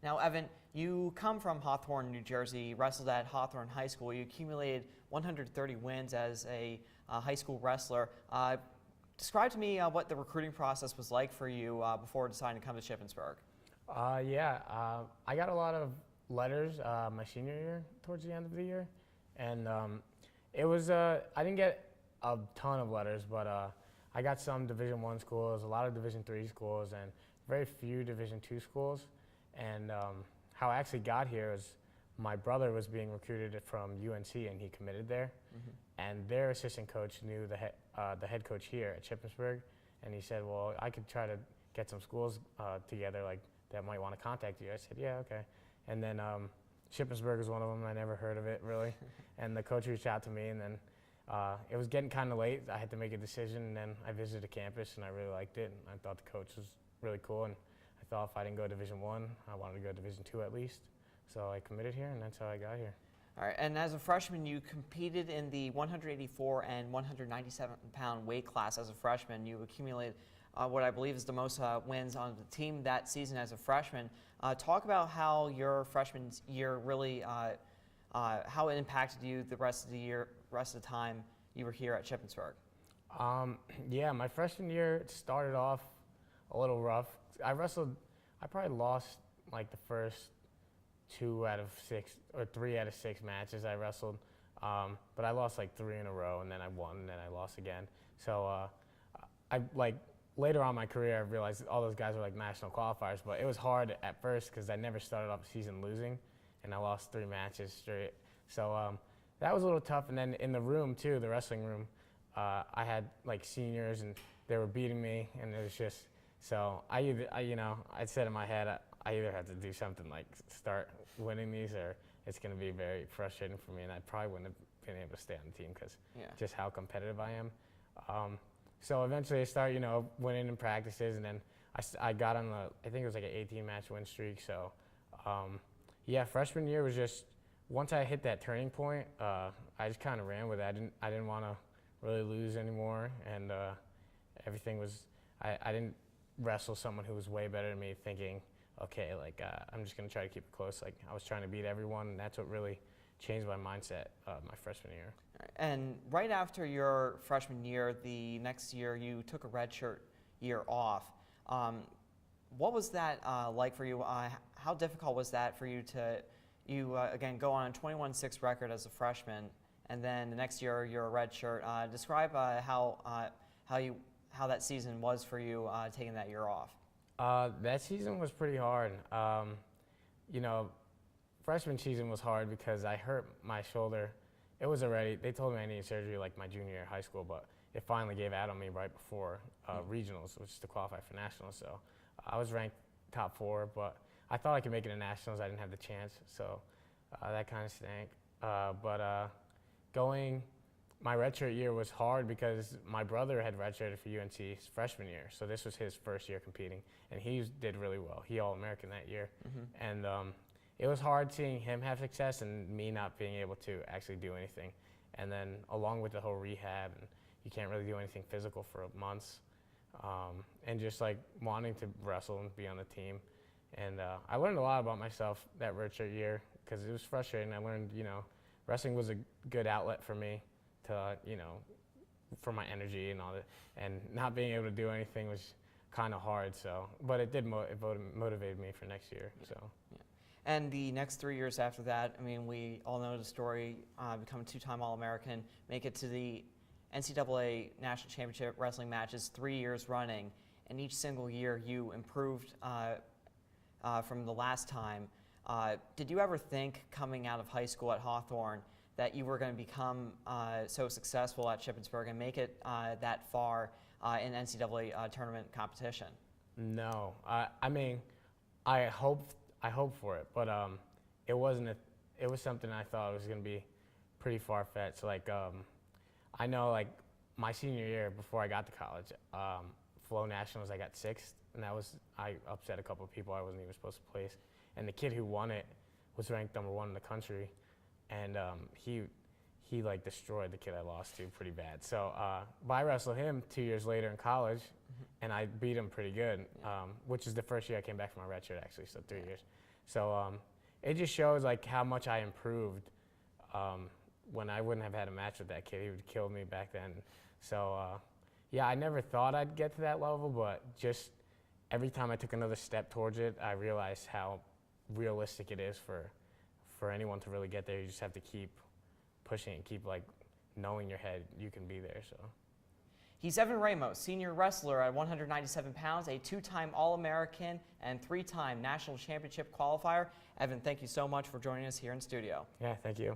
Now, Evan, you come from Hawthorne, New Jersey, wrestled at Hawthorne High School. You accumulated 130 wins as a high school wrestler. Describe to me what the recruiting process was like for you before deciding to come to Shippensburg. I got a lot of letters my senior year, towards the end of the year, and it was I didn't get a ton of letters, but I got some Division I schools, a lot of Division III schools, and very few Division II schools. And how I actually got here was my brother was being recruited from UNC, and he committed there. Mm-hmm. And their assistant coach knew the head coach here at Shippensburg, and he said, "Well, I could try to get some schools together like that might want to contact you." I said, "Yeah, okay." And then Shippensburg was one of them. I never heard of it really, and the coach reached out to me, and then it was getting kind of late. I had to make a decision, and then I visited the campus, and I really liked it. And I thought the coach was really cool, and I thought if I didn't go Division I wanted to go Division II at least. So I committed here, and that's how I got here. All right, and as a freshman, you competed in the 184 and 197-pound weight class as a freshman. You accumulated what I believe is the most wins on the team that season as a freshman. Talk about how your freshman year really, how it impacted you the rest of the time you were here at Shippensburg. Yeah, my freshman year it started off a little rough. I probably lost like the first 2 out of 6 or 3 out of 6 matches I wrestled, but I lost like 3 in a row, and then I won, and then I lost again. So later on in my career, I realized all those guys were like national qualifiers, but it was hard at first because I never started off the season losing, and I lost 3 matches straight. So that was a little tough. And then in the room too, the wrestling room, I had like seniors, and they were beating me, and it was just, so I said in my head, I either have to do something like start winning these, or it's going to be very frustrating for me, and I probably wouldn't have been able to stay on the team because just how competitive I am. So eventually I started, winning in practices, and then I got on I think it was like an 18-match win streak. So yeah, freshman year was just, once I hit that turning point, I just kind of ran with it. I didn't want to really lose anymore, and everything was, I didn't wrestle someone who was way better than me thinking, okay, like I'm just going to try to keep it close. Like I was trying to beat everyone, and that's what really changed my mindset my freshman year. And right after your freshman year, the next year you took a redshirt year off. What was that like for you? How difficult was that for you to, again, go on a 21-6 record as a freshman, and then the next year you're a redshirt? Describe how that season was for you taking that year off. That season was pretty hard. Freshman season was hard because I hurt my shoulder. It was already, they told me I needed surgery like my junior year of high school, but it finally gave out on me right before regionals, which is to qualify for nationals. So I was ranked top 4, but I thought I could make it to nationals. I didn't have the chance, so that kind of stank. My redshirt year was hard because my brother had redshirted for UNC his freshman year, so this was his first year competing, and he did really well. He All-American that year, and it was hard seeing him have success and me not being able to actually do anything. And then along with the whole rehab, and you can't really do anything physical for months, and just like wanting to wrestle and be on the team. And I learned a lot about myself that redshirt year because it was frustrating. I learned, wrestling was a good outlet for me to, for my energy and all that, and not being able to do anything was kind of hard. So, but it did motivate me for next year. So. Yeah. And the next 3 years after that, I mean, we all know the story, become a 2-time All-American, make it to the NCAA National Championship Wrestling matches 3 years running, and each single year you improved from the last time. Did you ever think coming out of high school at Hawthorne that you were going to become so successful at Shippensburg and make it that far in NCAA tournament competition? No, I mean, I hoped for it, but it wasn't. It was something I thought was going to be pretty far-fetched. Like I know, like my senior year before I got to college, Flow Nationals I got 6th, and I upset a couple of people I wasn't even supposed to place. And the kid who won it was ranked number 1 in the country, and he like destroyed the kid I lost to pretty bad. So but I wrestled him 2 years later in college, and I beat him pretty good, which is the first year I came back from my redshirt, actually, so 3 years. So it just shows like how much I improved when I wouldn't have had a match with that kid. He would kill me back then. So yeah, I never thought I'd get to that level, but just every time I took another step towards it, I realized how realistic it is for anyone to really get there. You just have to keep pushing and keep like knowing your head you can be there. So He's Evan Ramos, senior wrestler at 197 pounds, a 2-time All-American and 3-time national championship qualifier. Evan, thank you so much for joining us here in studio. yeah, thank you.